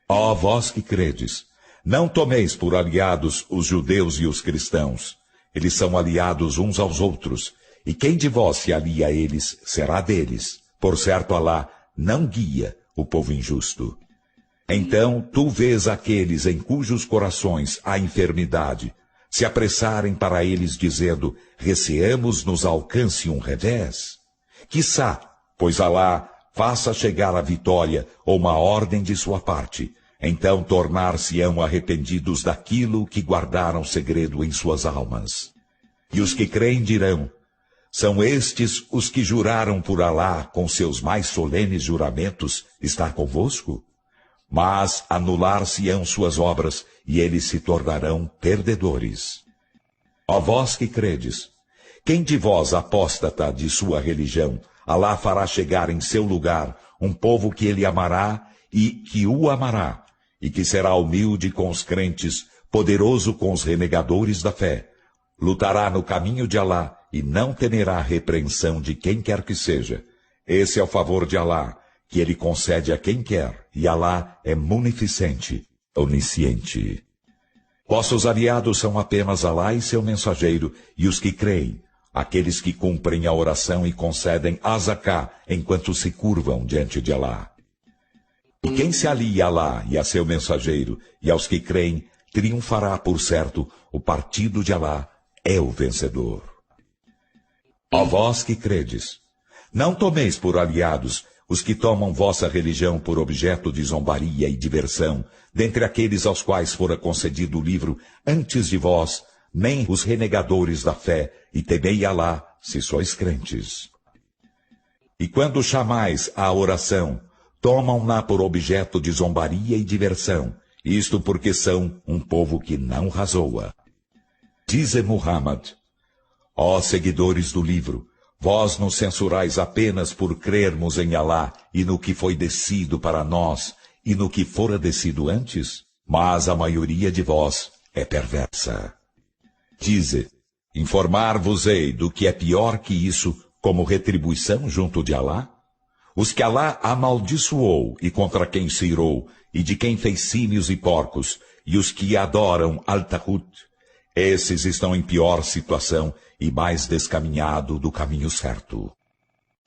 Ó vós que credes, não tomeis por aliados os judeus e os cristãos. Eles são aliados uns aos outros, e quem de vós se alia a eles será deles. Por certo, Alá não guia o povo injusto. Então tu vês aqueles em cujos corações há enfermidade se apressarem para eles, dizendo: receamos nos alcance um revés. Quiçá, pois Alá faça chegar a vitória ou uma ordem de sua parte. Então tornar-se-ão arrependidos daquilo que guardaram segredo em suas almas. E os que creem dirão: são estes os que juraram por Alá com seus mais solenes juramentos estar convosco? Mas anular-se-ão suas obras e eles se tornarão perdedores. Ó vós que credes, quem de vós apóstata de sua religião, Alá fará chegar em seu lugar um povo que ele amará e que o amará, e que será humilde com os crentes, poderoso com os renegadores da fé. Lutará no caminho de Alá e não temerá repreensão de quem quer que seja. Esse é o favor de Alá, que ele concede a quem quer, e Alá é munificente, onisciente. Vossos aliados são apenas Alá e seu mensageiro, e os que creem, aqueles que cumprem a oração e concedem a zaká enquanto se curvam diante de Alá. E quem se alia a Alá e a seu mensageiro, e aos que creem, triunfará por certo, o partido de Alá é o vencedor. Ó vós que credes, não tomeis por aliados os que tomam vossa religião por objeto de zombaria e diversão, dentre aqueles aos quais fora concedido o livro antes de vós, nem os renegadores da fé, e temei Alá, se sois crentes. E quando chamais à oração, tomam-na por objeto de zombaria e diversão, isto porque são um povo que não razoa. Dize Muhammad: ó seguidores do livro, vós nos censurais apenas por crermos em Alá e no que foi descido para nós e no que fora descido antes? Mas a maioria de vós é perversa. Dize: informar-vos-ei do que é pior que isso como retribuição junto de Alá? Os que Alá amaldiçoou e contra quem se irou, e de quem fez símios e porcos, e os que adoram Al-Tahut, esses estão em pior situação e mais descaminhado do caminho certo.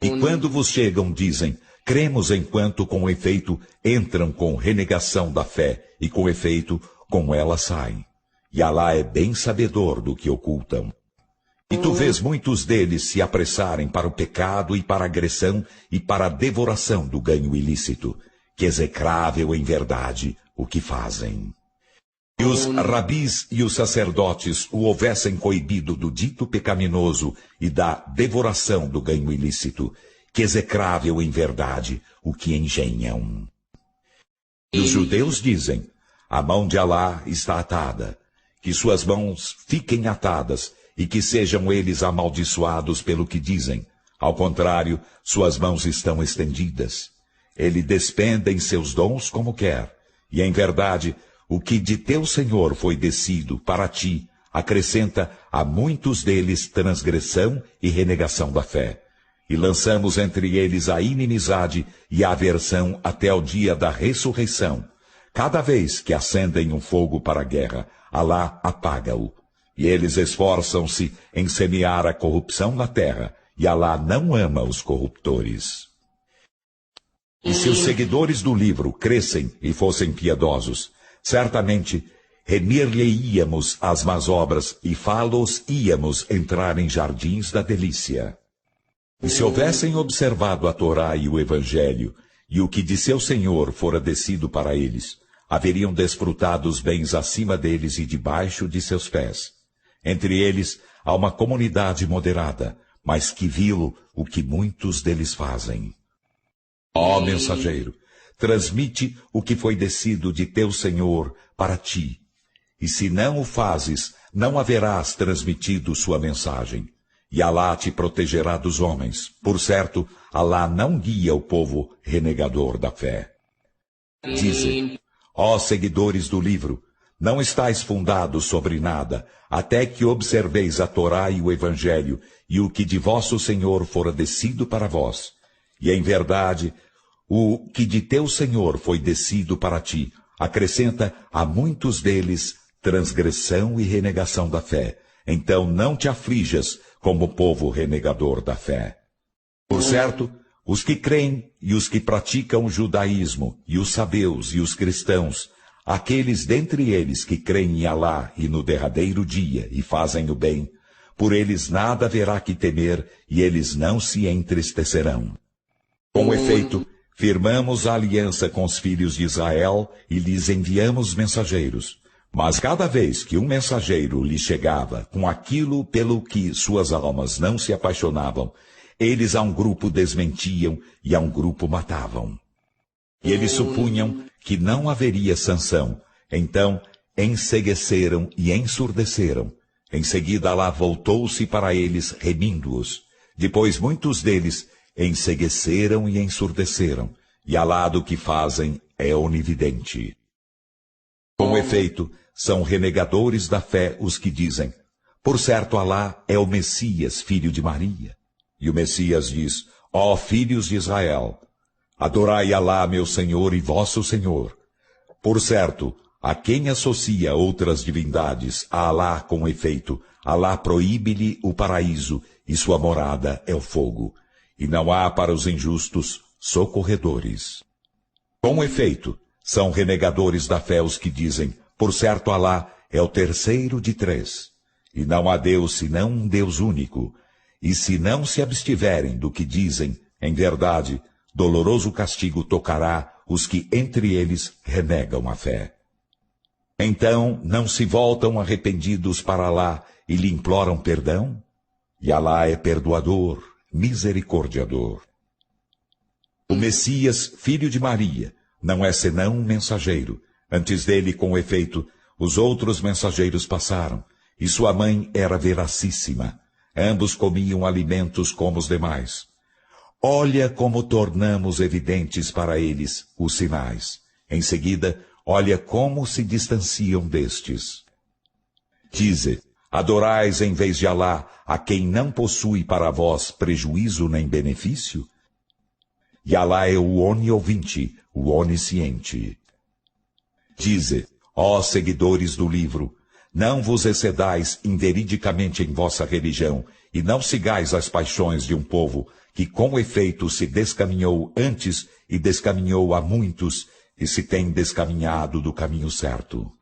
E quando vos chegam, dizem: cremos, enquanto com efeito entram com renegação da fé, e com efeito com ela saem. E Alá é bem sabedor do que ocultam. E tu vês muitos deles se apressarem para o pecado e para a agressão e para a devoração do ganho ilícito, que execrável em verdade o que fazem. E os rabis e os sacerdotes o houvessem coibido do dito pecaminoso e da devoração do ganho ilícito, que execrável em verdade o que engenham. E os judeus dizem: a mão de Alá está atada, que suas mãos fiquem atadas, e que sejam eles amaldiçoados pelo que dizem. Ao contrário, suas mãos estão estendidas. Ele despende em seus dons como quer. E em verdade, o que de teu Senhor foi descido para ti, acrescenta a muitos deles transgressão e renegação da fé. E lançamos entre eles a inimizade e a aversão até o dia da ressurreição. Cada vez que acendem um fogo para a guerra, Alá apaga-o. E eles esforçam-se em semear a corrupção na terra, e Alá não ama os corruptores. E se os seguidores do livro crescem e fossem piedosos, certamente remir-lhe-íamos as más obras e fá-los íamos entrar em jardins da delícia. E se houvessem observado a Torá e o Evangelho, e o que de seu Senhor fora descido para eles, haveriam desfrutado os bens acima deles e debaixo de seus pés. Entre eles há uma comunidade moderada, mas que viu o que muitos deles fazem. Ó mensageiro, transmite o que foi descido de teu Senhor para ti. E se não o fazes, não haverás transmitido sua mensagem. E Alá te protegerá dos homens. Por certo, Alá não guia o povo renegador da fé. Dizem: ó seguidores do livro, não estáis fundados sobre nada, até que observeis a Torá e o Evangelho, e o que de vosso Senhor fora descido para vós. E em verdade, o que de teu Senhor foi descido para ti, acrescenta a muitos deles transgressão e renegação da fé. Então não te aflijas como povo renegador da fé. Por certo, os que creem e os que praticam o judaísmo, e os sabeus e os cristãos, aqueles dentre eles que creem em Alá e no derradeiro dia e fazem o bem, por eles nada haverá que temer e eles não se entristecerão. Com efeito, firmamos a aliança com os filhos de Israel e lhes enviamos mensageiros. Mas cada vez que um mensageiro lhe chegava com aquilo pelo que suas almas não se apaixonavam, eles a um grupo desmentiam e a um grupo matavam. E eles supunham que não haveria sanção. Então encegueceram e ensurdeceram. Em seguida Alá voltou-se para eles remindo-os. Depois muitos deles encegueceram e ensurdeceram. E Alá do que fazem é onividente. Com efeito, são renegadores da fé os que dizem: por certo Alá é o Messias, filho de Maria. E o Messias diz: ó filhos de Israel, adorai Alá, meu Senhor e vosso Senhor. Por certo, a quem associa outras divindades a Alá com efeito, Alá proíbe-lhe o paraíso e sua morada é o fogo. E não há para os injustos socorredores. Com efeito, são renegadores da fé os que dizem: por certo Alá é o terceiro de três. E não há Deus senão um Deus único. E se não se abstiverem do que dizem, em verdade, doloroso castigo tocará os que entre eles renegam a fé. Então não se voltam arrependidos para Alá e lhe imploram perdão? E Alá é perdoador, misericordiador. O Messias, filho de Maria, não é senão um mensageiro. Antes dele, com efeito, os outros mensageiros passaram, e sua mãe era veracíssima. Ambos comiam alimentos como os demais. Olha como tornamos evidentes para eles os sinais. Em seguida, olha como se distanciam destes. Dize: adorais em vez de Alá a quem não possui para vós prejuízo nem benefício? E Alá é o oniovinte, o onisciente. Dize: ó seguidores do livro, não vos excedais inveridicamente em vossa religião, e não sigais as paixões de um povo que com efeito se descaminhou antes e descaminhou a muitos, e se tem descaminhado do caminho certo.